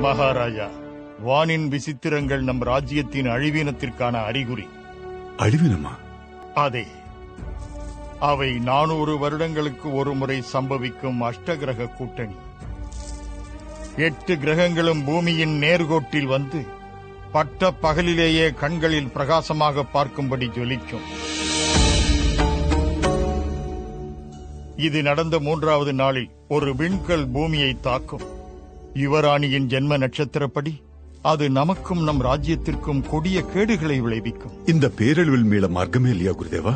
மகாராஜா, வானின் விசித்திரங்கள் நம் ராஜ்யத்தின் அழிவீனத்திற்கான அறிகுறி. அழிவீனமா? அதே. அவை 400 வருடங்களுக்கு ஒரு முறை சம்பவிக்கும் அஷ்டகிரக கூட்டணி. 8 கிரகங்களும் பூமியின் நேர்கோட்டில் வந்து பட்ட பகலிலேயே கண்களில் பிரகாசமாக பார்க்கும்படி ஜொலிக்கும். இது நடந்த 3வது நாளில் ஒரு விண்கல் பூமியை தாக்கும். யுவராணியின் ஜென்ம நட்சத்திரப்படி அது நமக்கும் நம் ராஜ்யத்திற்கும் கொடிய கேடுகளை விளைவிக்கும். இந்த பேரழிவில் மீள மார்க்கமே இல்லையா குருதேவா?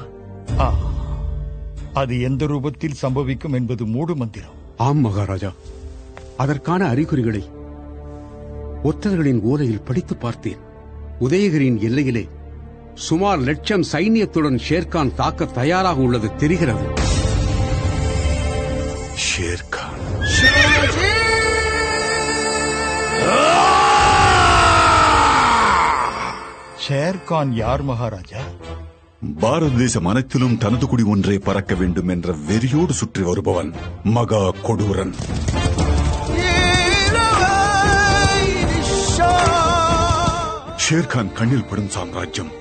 அது எந்த ரூபத்தில் சம்பவிக்கும் என்பது மூடு மந்திரம். ஆம் மகாராஜா, அதற்கான அறிகுறிகளை ஒற்றர்களின் ஓலையில் படித்து பார்த்தேன். உதயகிரியின் எல்லையிலே சுமார் 1,00,000 சைன்யத்துடன் ஷேர்கான் தாக்க தயாராக உள்ளது தெரிகிறது. ஷேர்கான் ஷேர்கான் யார் மகாராஜா? பாரத தேசம் அனைத்திலும் தனது குடி ஒன்றே பறக்க வேண்டும் என்ற வெறியோடு சுற்றி வருபவன் மகா கொடூரன். ஷேர்கான் கண்ணில் படும் சாம்ராஜ்யம்.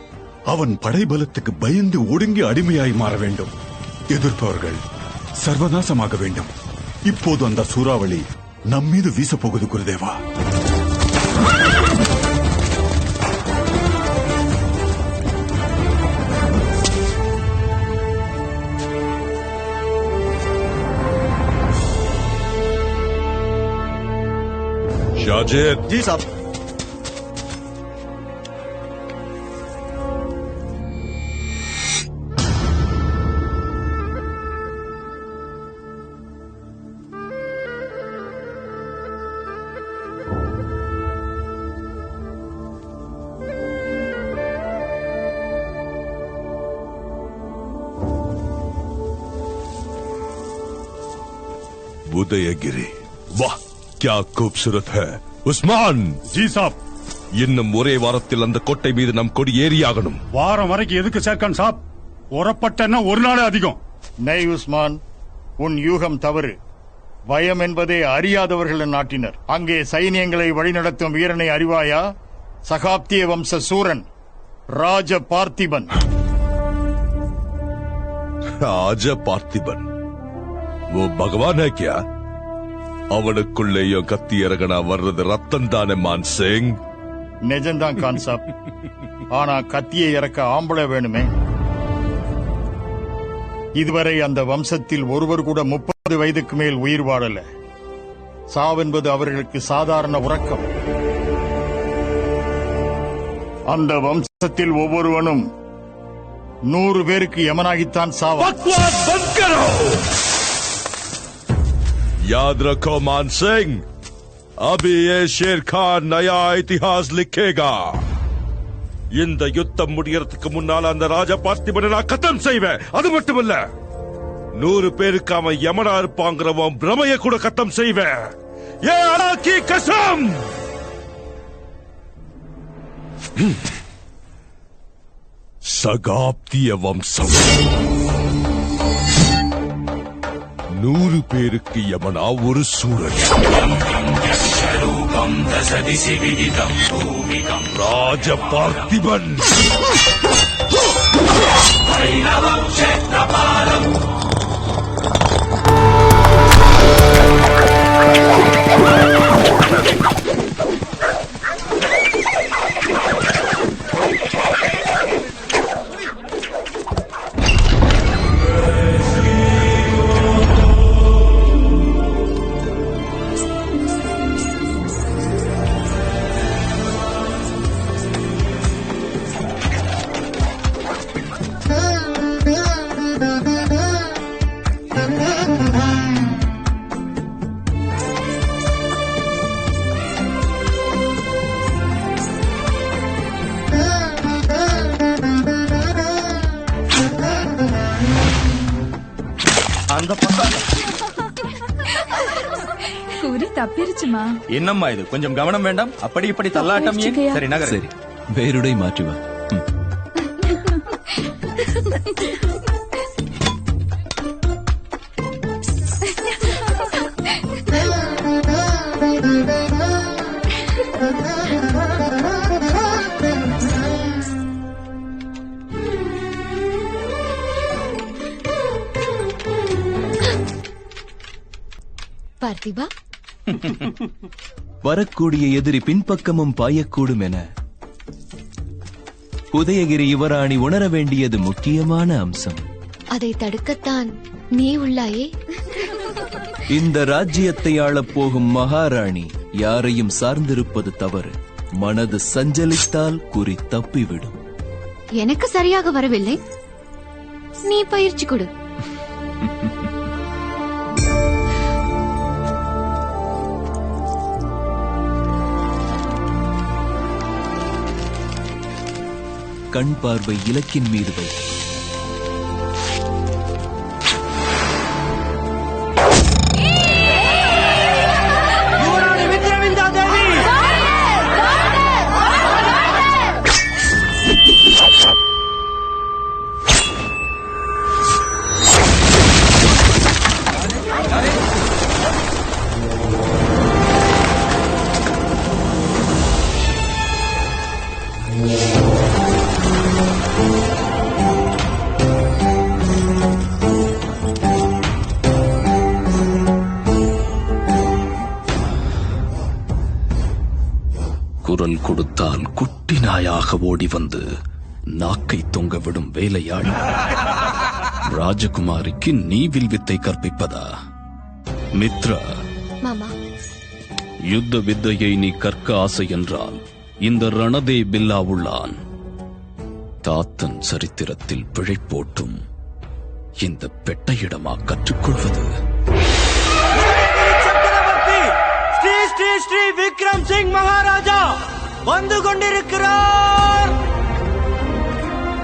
அவன் படைபலத்துக்கு பயந்து ஒடுங்கி அடிமையாய் மாற வேண்டும். எதிர்ப்பவர்கள் சர்வநாசமாக வேண்டும். இப்போது அந்த சூறாவளி நம்மீது வீசப்போகுது குருதேவா. शाहजेद जी साहब। उदयगिरी, वाह क्या खूबसूरत है. உஸ்மான்! ஜி சாப். இன்னும் ஒரே வாரத்தில் அந்த கோட்டை மீது நம் கொடி ஏறியாகணும். வாரம் வரைக்கும் எதுக்கு சேர்க்கான் சாப்? உரப்பட்டன்னா ஒரு நாளே அதிகம். நெய் உஸ்மான், உன் யூகம் தவறு. பயம் என்பதே அறியாதவர்கள் நாட்டினர். அங்கே சைனியங்களை வழிநடத்தும் வீரனை அறிவாயா? சகாப்திய வம்ச சூரன் ராஜ பார்த்திபன். ராஜ பார்த்திபன் वो भगवान है क्या? அவனுக்குள்ளேயும் கத்தி இறங்கனா வர்றது ரத்தம் தானே மான் சிங்? நிஜம்தான் கான்சாப். ஆனா கத்தியை இறக்க ஆம்பளை வேணுமே. இதுவரை அந்த வம்சத்தில் ஒருவர் கூட 30 வயதுக்கு மேல் உயிர் வாழல. சாவென்பது அவர்களுக்கு சாதாரண உறக்கம். அந்த வம்சத்தில் ஒவ்வொருவனும் 100 பேருக்கு யமனாகித்தான் சாவா. याद रखो मान सिंह, अभी ये शेर खान नया इतिहास लिखेगा. இந்த யுத்தம் முடியறதுக்கு முன்னால அந்த ராஜா பார்த்திபனை நான் கத்தம் செய்வேன். அது மட்டுமல்ல, 100 பேருக்கு அவன் யமனா இருப்பாங்கிறவன் பிரமைய கூட கத்தம் செய்வேன். ஏ அல்லாஹ் கி கஸம்! சகாப்திய வம்சம் 100 பேருக்கு யமனா ஒரு சூரன். ராஜ பார்த்திபன். கூறி தப்பிருச்சுமா. என்னம்மா இது? கொஞ்சம் கவனம் வேண்டாம். அப்படி இப்படி தள்ளாட்டம் ஏன்? சரி நகர். சரி, வேறுடை மாற்றி வா. பார்த்திபா, வரக்கூடிய எதிரி பின்பக்கமும் பாயக்கூடும் என உதயகிரி யுவராணி உணர வேண்டியது முக்கியமான அம்சம். அதை தடுக்கத்தான் நீ உள்ளாயே. இந்த ராஜ்யத்தை ஆளப் போகும் மகாராணி யாரையும் சார்ந்திருப்பது தவறு. மனது சஞ்சலித்தால் குறி தப்பிவிடும். எனக்கு சரியாக வரவில்லை, நீ பயிற்சி கொடு. கண் பார்வை இலக்கின் மீது வை. குரல் கொடுத்தால் குட்டி நாயாக ஓடி வந்து நாக்கை தொங்க விடும் வேலையாள் ராஜகுமாரிக்கு நீ வில்வித்தை கற்பிப்பதா? மித்ரா, மாமா, யுத்த வித்தையை நீ கற்க ஆசை என்றால் இந்த ரணதே பில்லா உள்ளான் தாத்தன் சரித்திரத்தில் பிழை போட்டும் இந்த பெட்டையிடமா கற்றுக்கொள்வது? ஸ்ரீ ஸ்ரீ ஸ்ரீ விக்ரம் சிங் மகாராஜா வந்து கொண்டிருக்கிறார்.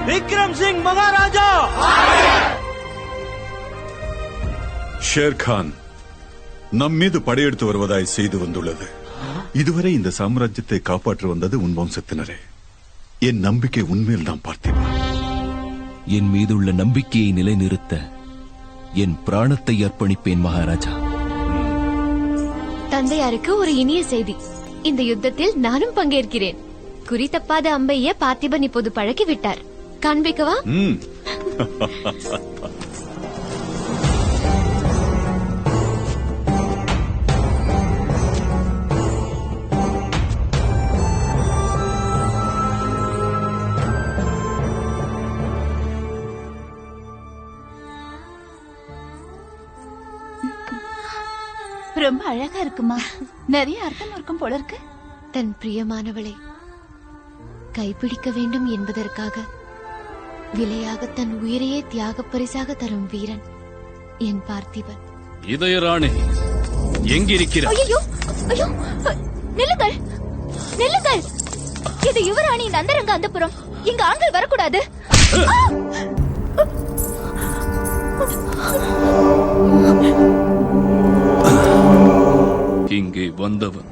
விக்ரம் சிங் மகாராஜா. ஷேர்கான் நம் மீது படையெடுத்து வருவதாய் செய்து வந்துள்ளது. இதுவரை இந்த சாம்ராஜ்யத்தை காப்பாற்ற வந்தது உன் வம்சத்தினரே. என் நம்பிக்கை உண்மையில் தான் பார்த்திபா. என் மீதுள்ள நம்பிக்கையை நிலைநிறுத்த என் பிராணத்தை அர்ப்பணிப்பேன் மகாராஜா. தந்தையாருக்கு ஒரு இனிய செய்தி. இந்த யுத்தத்தில் நானும் பங்கேற்கிறேன். குறி தப்பாத அம்பைய பார்த்திபன் இப்போது பழக்கி விட்டார். காண்பிக்கவா? ரொம்ப அழகா இருக்குமா? நிறைய அர்த்தம் இருக்கும் போல இருக்கு. தன் பிரியமானவளை கைப்பிடிக்க வேண்டும் என்பதற்காக விலையாக தன் உயிரையே தியாக பரிசாக தரும் வீரன் என் பார்த்திபன். இதயராணி எங்கிருக்கிறார்? ஐயோ ஐயோ, நில்லுங்கள் நில்லுங்கள். இது யுவராணியின் அந்தரங்க அந்தப்புறம். இங்க ஆண்கள் வரக்கூடாது. இங்கே வந்தவன்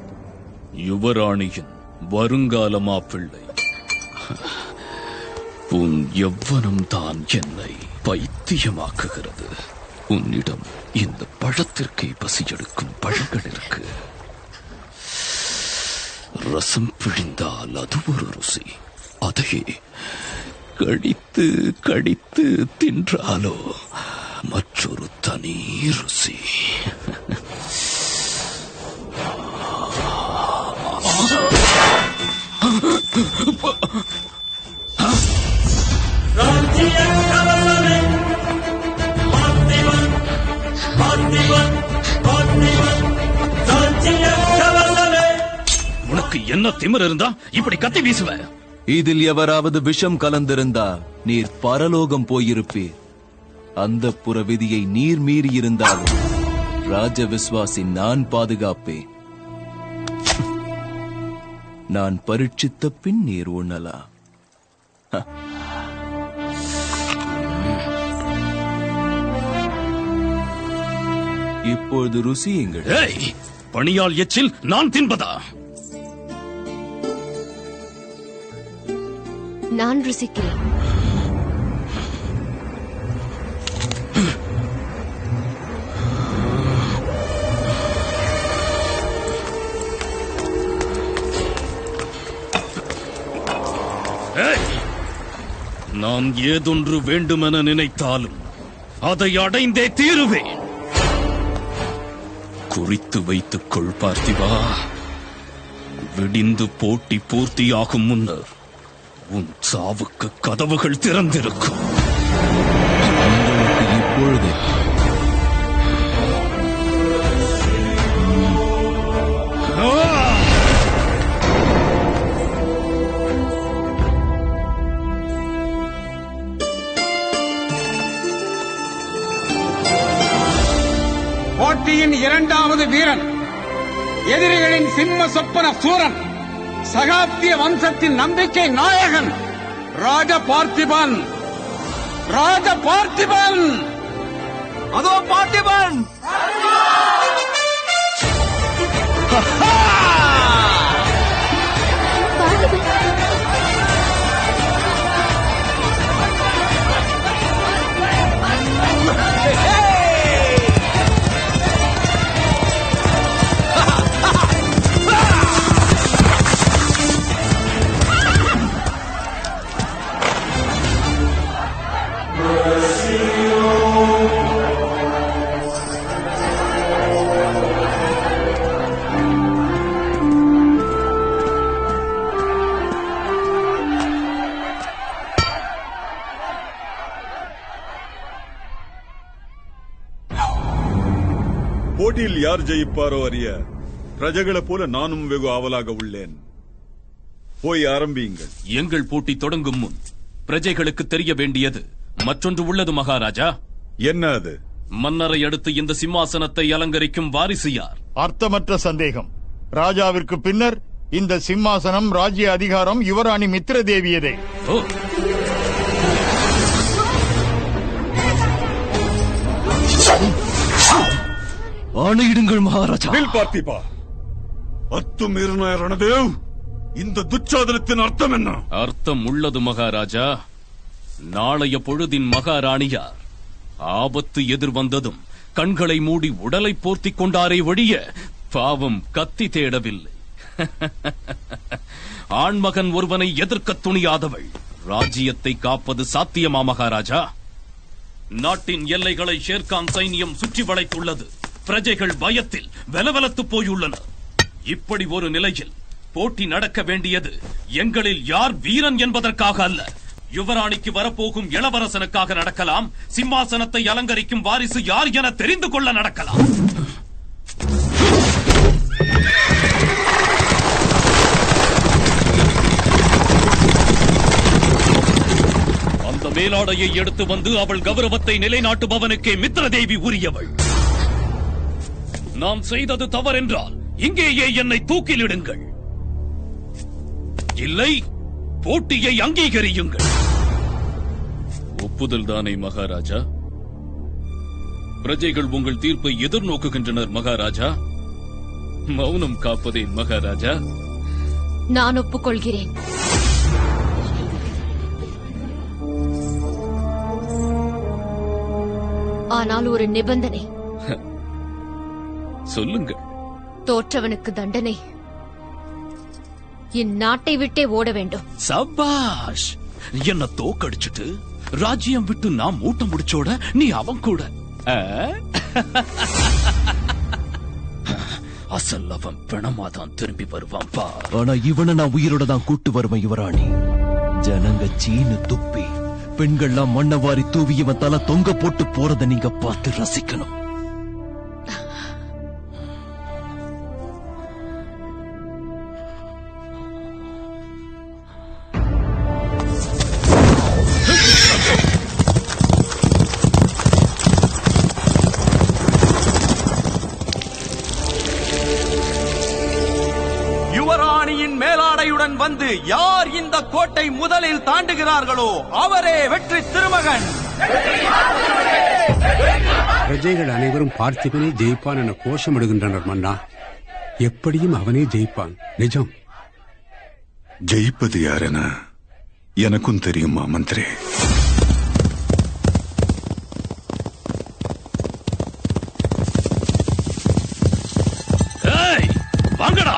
யுவராணியின் வருங்கால மாப்பிள்ளை. உன் எவ்வனம் தான் என்னை பைத்தியமாக்குகிறது. உன்னிடம் இந்த பழத்திற்கே பசியெடுக்கும் பழங்கள் இருக்கு. ரசம் பிழிந்தால் அது ஒரு ருசி. அதையே கடித்து கடித்து தின்றாலோ மற்றொரு தனி ருசி. உனக்கு என்ன திமிர் இருந்தா இப்படி கத்தி வீசுவ? இதில் எவராவது விஷம் கலந்திருந்தா நீர் பரலோகம் போயிருப்பீர். அந்த புற விதியை நீர் மீறியிருந்தாலும் ராஜ விஸ்வாசி நான் பாதுகாப்பேன். நான் பரீட்சித்த பின் நீர் உண்ணலாம். இப்பொழுது ருசியுங்கள். பணியால் எச்சில் நான் தின்பதா? நான் ருசிக்கிறேன். நான் ஏதொன்று வேண்டுமென நினைத்தாலும் அதை அடைந்தே தீருவேன். குறித்து வைத்துக் கொள் பார்த்திபா. விடிந்து போட்டி பூர்த்தியாகும் முன்னர் உன் சாவுக்கு கதவுகள் திறந்திருக்கும். இப்பொழுது போட்டியின் இரண்டாவது வீரன், எதிரிகளின் சிம்ம சொப்பன சூரன், சகாப்திய வம்சத்தின் நம்பிக்கை நாயகன் ராஜ பார்த்திபன். ராஜ பார்த்திபன், அதோ பார்த்திபன். போட்டியில் யார் ஜெயிப்பாரோ அறிய பிரஜைகளைப் போல நானும் வெகு ஆவலாக உள்ளேன். போய் ஆரம்பியுங்கள். எங்கள் போட்டி தொடங்கும் முன் பிரஜைகளுக்கு தெரிய வேண்டியது மற்றொன்று உள்ளது மகாராஜா. என்ன அது? மன்னரை அடுத்து இந்த சிம்மாசனத்தை அலங்கரிக்கும் வாரிசு யார்? அர்த்தமற்ற சந்தேகம். ராஜாவிற்கு பின்னர் இந்த சிம்மாசனம், ராஜ்ய அதிகாரம் யுவராணி மித்ர தேவியதே. ஆணையிடுங்கள் மகாராஜா. பார்த்திபா, அத்துமீறின ரணதேவ், இந்த துச்சாதனத்தின் அர்த்தம் என்ன? அர்த்தம் உள்ளது மகாராஜா. நாளைய பொழுதின் மகாராணியார் ஆபத்து எதிர் வந்ததும் கண்களை மூடி உடலை போர்த்திக் கொண்டாரே ஒழிய பாவம் கத்தி தேடவில்லை. ஆண்மகன் ஒருவனை எதிர்க்க துணியாதவள் ராஜ்யத்தை காப்பது சாத்தியமா மகாராஜா? நாட்டின் எல்லைகளை ஷேர்கான் சைனியம் சுற்றி வளைத்துள்ளது. பிரஜைகள் பயத்தில் வெலவெலத்து போயுள்ளனர். இப்படி ஒரு நிலையில் போட்டி நடக்க வேண்டியது எங்களில் யார் வீரன் என்பதற்காக அல்ல, யுவராணிக்கு வரப்போகும் இளவரசனுக்காக நடக்கலாம். சிம்மாசனத்தை அலங்கரிக்கும் வாரிசு யார் என தெரிந்து கொள்ள நடக்கலாம். அந்த மேலாடையை எடுத்து வந்து அவள் கௌரவத்தை நிலைநாட்டுபவனுக்கே மித்ரதேவி உரியவள். நான் செய்தது தவறென்றால் இங்கேயே என்னை தூக்கிலிடுங்கள். இல்லை, போட்டியை அங்கீகரியுங்கள். ஒப்புதல் தானே மகாராஜா? பிரஜைகள் உங்கள் தீர்ப்பை எதிர்நோக்குகின்றனர் மகாராஜா. மௌனம் காப்பதே மகாராஜா. நான் ஒப்புக்கொள்கிறேன். ஆனால் ஒரு நிபந்தனை. சொல்லுங்கள். தோற்றவனுக்கு தண்டனை, இந்நாட்டை விட்டே ஓட வேண்டும். சபாஷ்! என்ன தோக்கடிச்சிட்டு ராஜ்யம் விட்டு நான் மூட்டை முடிச்சோட நீ அவன் கூட. அசல் அவன் பிணமாதான் திரும்பி வருவான் பா. ஆனா இவனை நான் உயிரோட தான் கூட்டு வருவேன் யுவராணி. ஜனங்க சீனு துப்பி பெண்கள்லாம் மண்ணவாரி தூவி இவன் தலை தொங்க போட்டு போறத நீங்க பார்த்து ரசிக்கணும். யுவராணியின் மேலாடையுடன் வந்து யார் இந்த கோட்டை முதலில் தாண்டுகிறார்களோ அவரே வெற்றி திருமகன். பிரஜைகள் அனைவரும் பார்த்திபனே ஜெயிப்பான் என கோஷமிடுகின்றனர் மன்னா. எப்படியும் அவனே ஜெயிப்பான், நிஜம். ஜெயிப்பது யார் என எனக்கும் தெரியுமா மந்திரி? வாங்கடா.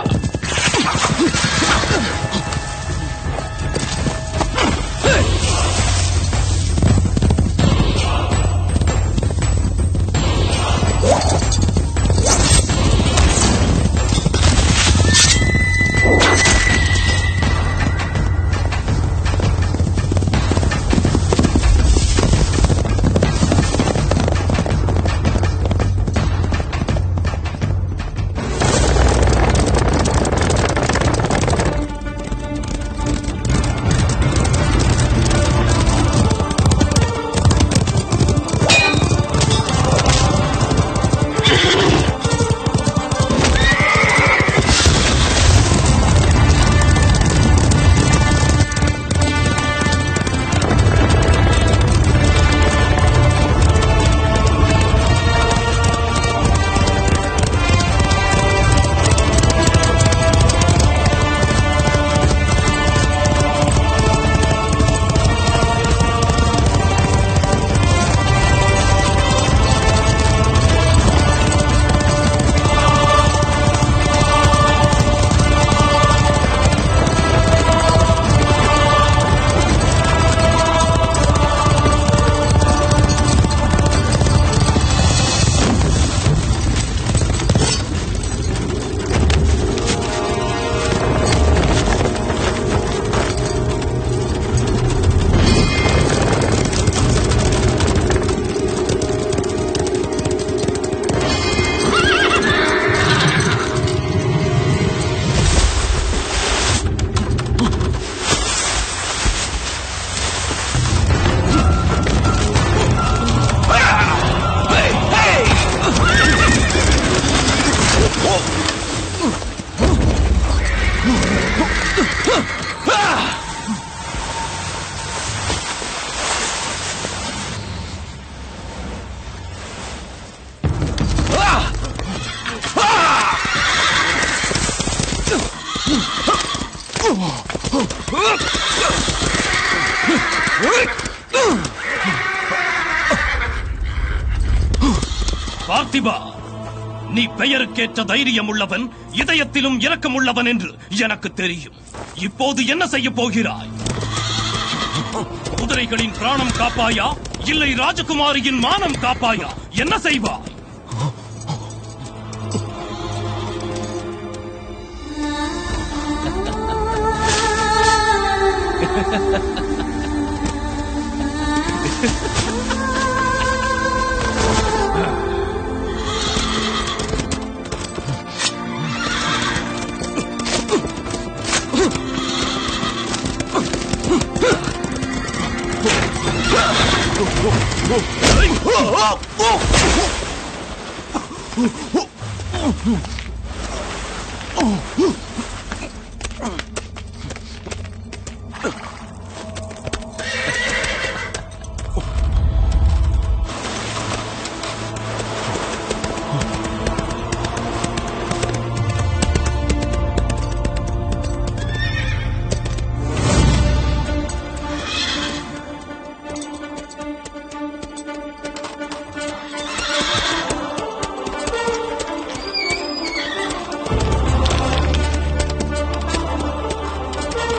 பார்த்திபா, நீ பெயருக்கேற்ற தைரியம் உள்ளவன், இதயத்திலும் இரக்கம் உள்ளவன் என்று எனக்கு தெரியும். இப்போது என்ன செய்ய போகிறாய்? குதிரைகளின் பிராணம் காப்பாயா, இல்லை ராஜகுமாரியின் மானம் காப்பாயா? என்ன செய்வாய்?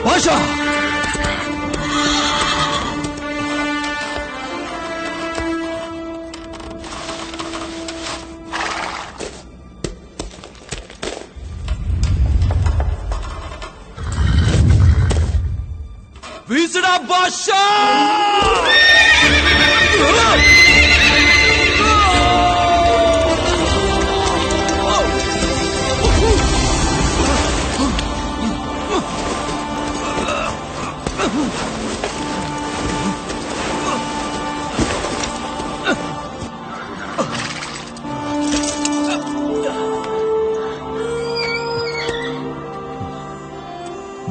பாஷா! வீசுடா பாஷா!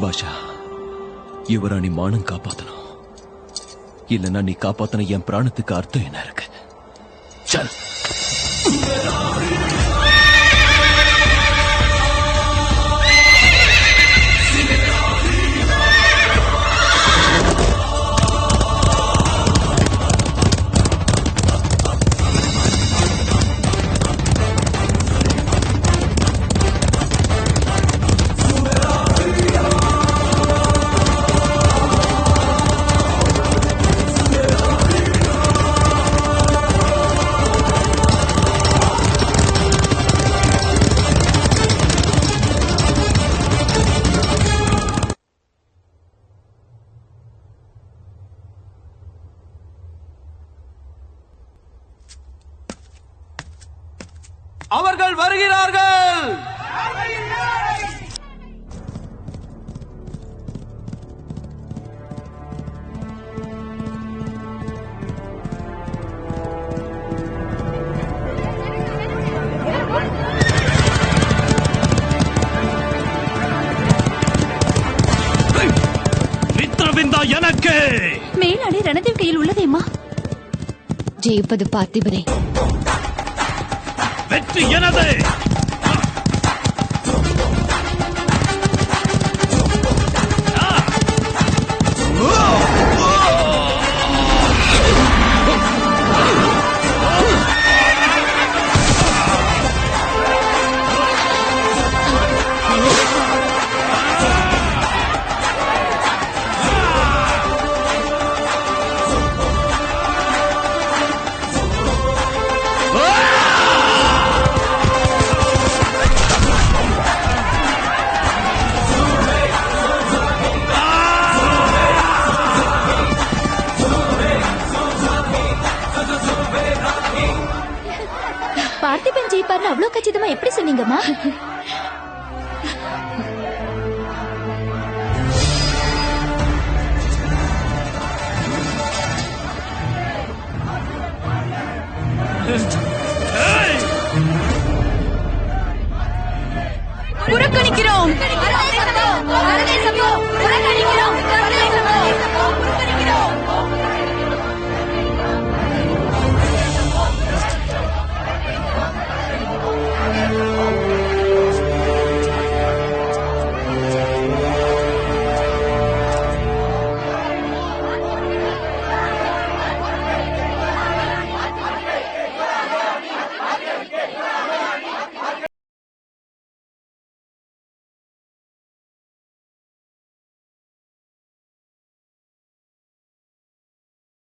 பாஷா, யுவராணி மானம் காப்பாத்தணும். இல்லைன்னா நீ காப்பாத்தன என் பிராணத்துக்கு அர்த்தம் என்ன இருக்கு? சல். அவர்கள் வருகிறார்கள். மித்ரவிந்தா எனக்கு மேலாளை ரணதேவ் கையில் உள்ளதேம்மா. ஜெயிப்பது பார்த்திபனே. வெற்றி எனது. பார்த்திபன் ஜெயிப்பார்னு அவ்வளவு கச்சிதமா எப்படி சொன்னீங்கம்மா? Yes.